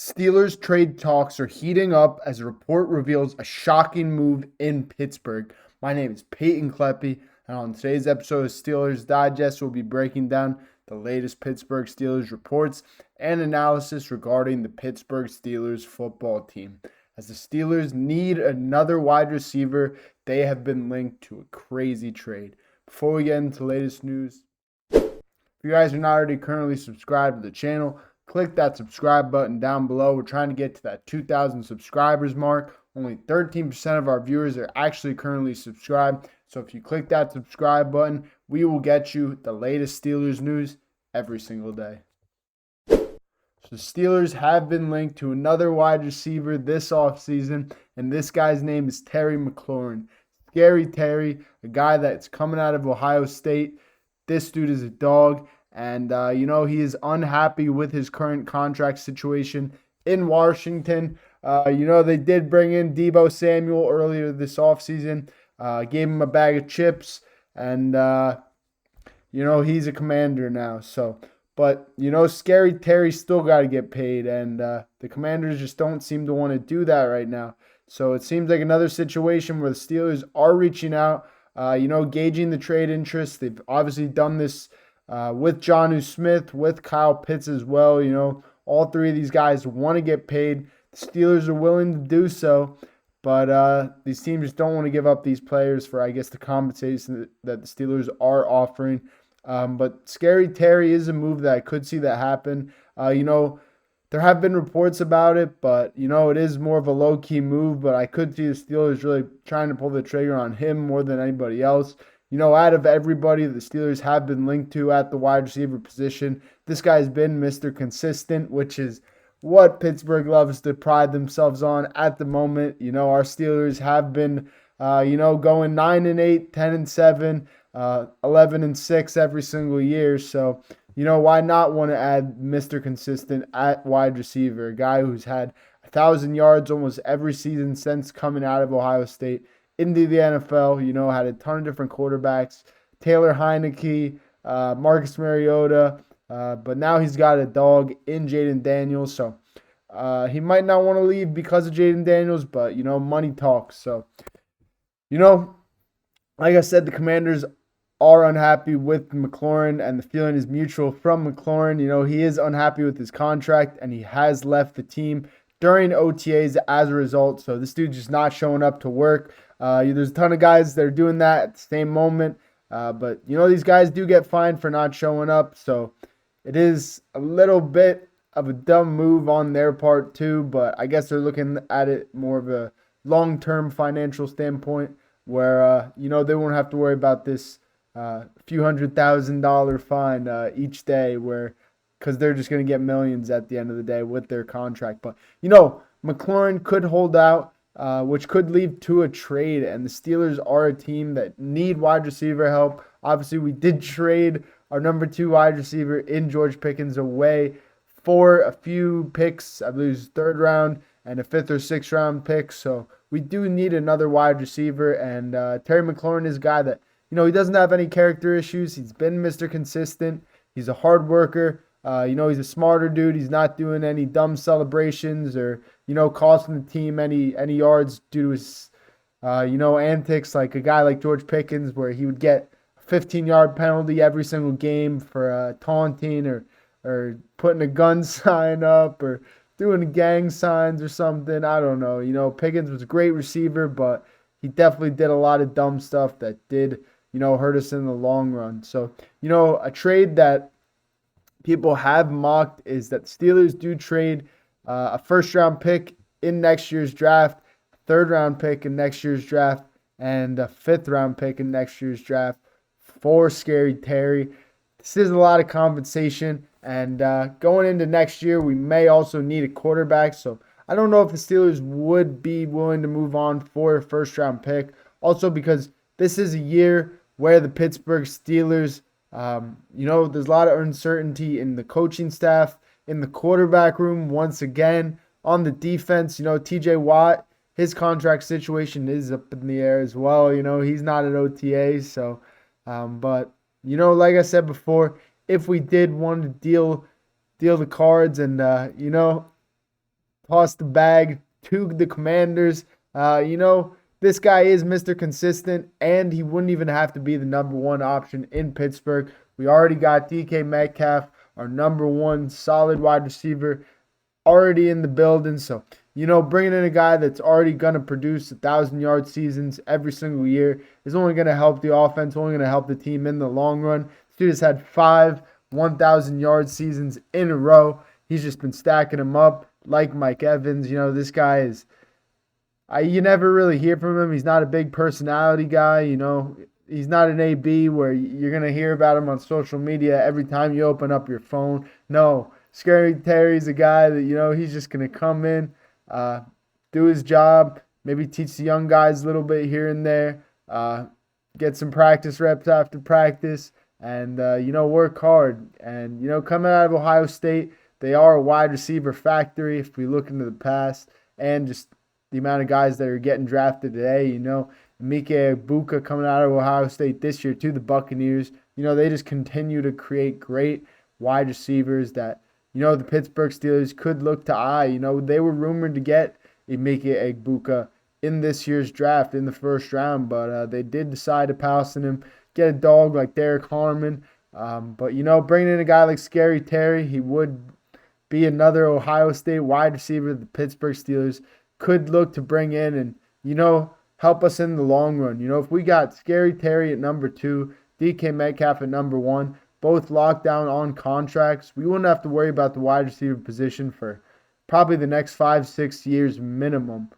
Steelers trade talks are heating up as a report reveals a shocking move in Pittsburgh. My name is Peyton Kleppe, and on today's episode of Steelers Digest, we'll be breaking down the latest Pittsburgh Steelers reports and analysis regarding the Pittsburgh Steelers football team. As the Steelers need another wide receiver, they have been linked to a crazy trade. Before we get into the latest news, if you guys are not already currently subscribed to the channel, click that subscribe button down below. We're trying to get to that 2,000 subscribers mark. Only 13% of our viewers are actually currently subscribed. So if you click that subscribe button, we will get you the latest Steelers news every single day. So Steelers have been linked to another wide receiver this offseason, and this guy's name is Terry McLaurin. Scary Terry, a guy that's coming out of Ohio State. This dude is a dog. And, he is unhappy with his current contract situation in Washington. They did bring in Deebo Samuel earlier this offseason, gave him a bag of chips, and, he's a Commander now. But Scary Terry still got to get paid, and the Commanders just don't seem to want to do that right now. So it seems like another situation where the Steelers are reaching out, gauging the trade interest. They've obviously done this with Jonnu Smith, with Kyle Pitts as well. All three of these guys want to get paid. The Steelers are willing to do so, but these teams just don't want to give up these players for, I guess, the compensation that the Steelers are offering. But Scary Terry is a move that I could see that happen. There have been reports about it, but, it is more of a low-key move, but I could see the Steelers really trying to pull the trigger on him more than anybody else. Out of everybody the Steelers have been linked to at the wide receiver position, this guy's been Mr. Consistent, which is what Pittsburgh loves to pride themselves on at the moment. Our Steelers have been, going 9-8, 10-7, 11-6 every single year. So, why not want to add Mr. Consistent at wide receiver, a guy who's had 1,000 yards almost every season since coming out of Ohio State into the NFL, had a ton of different quarterbacks, Taylor Heineke, Marcus Mariota, but now he's got a dog in Jaden Daniels, so he might not want to leave because of Jaden Daniels, but, money talks. So, like I said, the Commanders are unhappy with McLaurin, and the feeling is mutual from McLaurin. He is unhappy with his contract, and he has left the team during OTAs as a result, so this dude's just not showing up to work. There's a ton of guys that are doing that at the same moment, but these guys do get fined for not showing up, so it is a little bit of a dumb move on their part too, but I guess they're looking at it more of a long-term financial standpoint where, they won't have to worry about this few $100,000 fine each day because they're just going to get millions at the end of the day with their contract. But, McLaurin could hold out, which could lead to a trade, and the Steelers are a team that need wide receiver help. Obviously, we did trade our number 2 wide receiver in George Pickens away for a few picks. I believe it was 3rd round and a 5th or 6th round pick. So we do need another wide receiver, and Terry McLaurin is a guy that, he doesn't have any character issues. He's been Mr. Consistent. He's a hard worker. He's a smarter dude. He's not doing any dumb celebrations or, costing the team any yards due to his, antics like a guy like George Pickens, where he would get a 15-yard penalty every single game for taunting or putting a gun sign up or doing gang signs or something. I don't know. Pickens was a great receiver, but he definitely did a lot of dumb stuff that did, hurt us in the long run. So, a trade that people have mocked is that Steelers do trade a 1st-round pick in next year's draft, a 3rd-round pick in next year's draft, and a 5th-round pick in next year's draft for Scary Terry. This is a lot of compensation, and going into next year, we may also need a quarterback. So I don't know if the Steelers would be willing to move on for a 1st-round pick. Also because this is a year where the Pittsburgh Steelers, there's a lot of uncertainty in the coaching staff, in the quarterback room once again. On the defense, TJ Watt, his contract situation is up in the air as well. He's not at OTA. So, but, like I said before, if we did want to deal the cards and, toss the bag to the Commanders. This guy is Mr. Consistent, and he wouldn't even have to be the number one option in Pittsburgh. We already got DK Metcalf, our number one solid wide receiver, already in the building. So, bringing in a guy that's already going to produce 1,000-yard seasons every single year is only going to help the offense, only going to help the team in the long run. This dude has had 5 1,000-yard seasons in a row. He's just been stacking them up like Mike Evans. This guy is, you never really hear from him. He's not a big personality guy. He's not an AB where you're going to hear about him on social media every time you open up your phone. No, Scary Terry's a guy that, he's just going to come in, do his job, maybe teach the young guys a little bit here and there, get some practice reps after practice, and, work hard. And, coming out of Ohio State, they are a wide receiver factory if we look into the past, and just the amount of guys that are getting drafted today, Mike Egbuka coming out of Ohio State this year to the Buccaneers. They just continue to create great wide receivers that, the Pittsburgh Steelers could look to eye. They were rumored to get a Mike Egbuka in this year's draft in the first round, but they did decide to pass on him, get a dog like Derek Harmon. But, bringing in a guy like Scary Terry, he would be another Ohio State wide receiver that the Pittsburgh Steelers could look to bring in and, help us in the long run. If we got Scary Terry at number 2, DK Metcalf at number 1, both locked down on contracts, we wouldn't have to worry about the wide receiver position for probably the next 5-6 years minimum.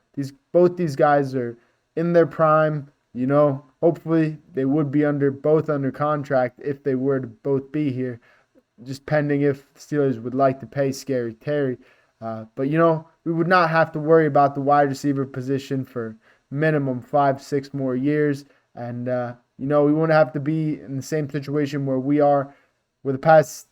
Both these guys are in their prime. Hopefully they would be both under contract if they were to both be here, just pending if the Steelers would like to pay Scary Terry. But, we would not have to worry about the wide receiver position for minimum 5-6 more years. And, we wouldn't have to be in the same situation where we are. Where the past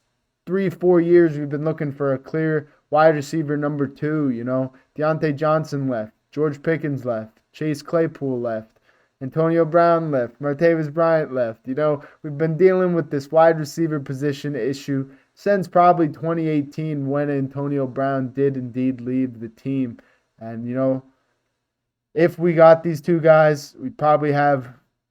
3-4 years, we've been looking for a clear wide receiver number 2. Deontay Johnson left. George Pickens left. Chase Claypool left. Antonio Brown left. Martavis Bryant left. We've been dealing with this wide receiver position issue since probably 2018 when Antonio Brown did indeed leave the team. And, if we got these two guys, we'd probably have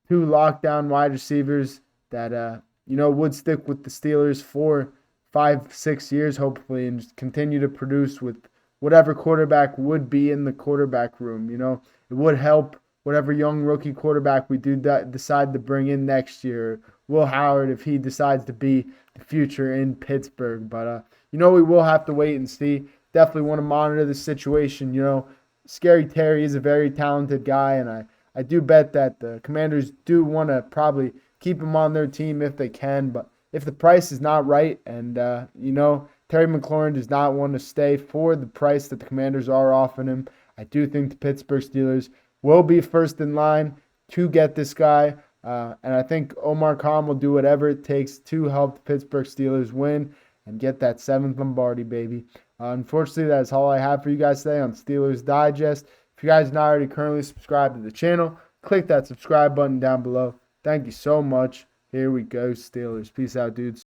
2 lockdown wide receivers that, would stick with the Steelers for 5-6 years, hopefully, and just continue to produce with whatever quarterback would be in the quarterback room. It would help whatever young rookie quarterback we do decide to bring in next year. Will Howard, if he decides to be the future in Pittsburgh. But, we will have to wait and see. Definitely want to monitor the situation. Scary Terry is a very talented guy, and I do bet that the Commanders do want to probably keep him on their team if they can. But if the price is not right and, Terry McLaurin does not want to stay for the price that the Commanders are offering him, I do think the Pittsburgh Steelers will be first in line to get this guy. And I think Omar will do whatever it takes to help the Pittsburgh Steelers win and get that 7th Lombardi, baby. Unfortunately, that's all I have for you guys today on Steelers Digest. If you guys not already currently subscribed to the channel, click that subscribe button down below. Thank you so much. Here we go, Steelers. Peace out, dudes.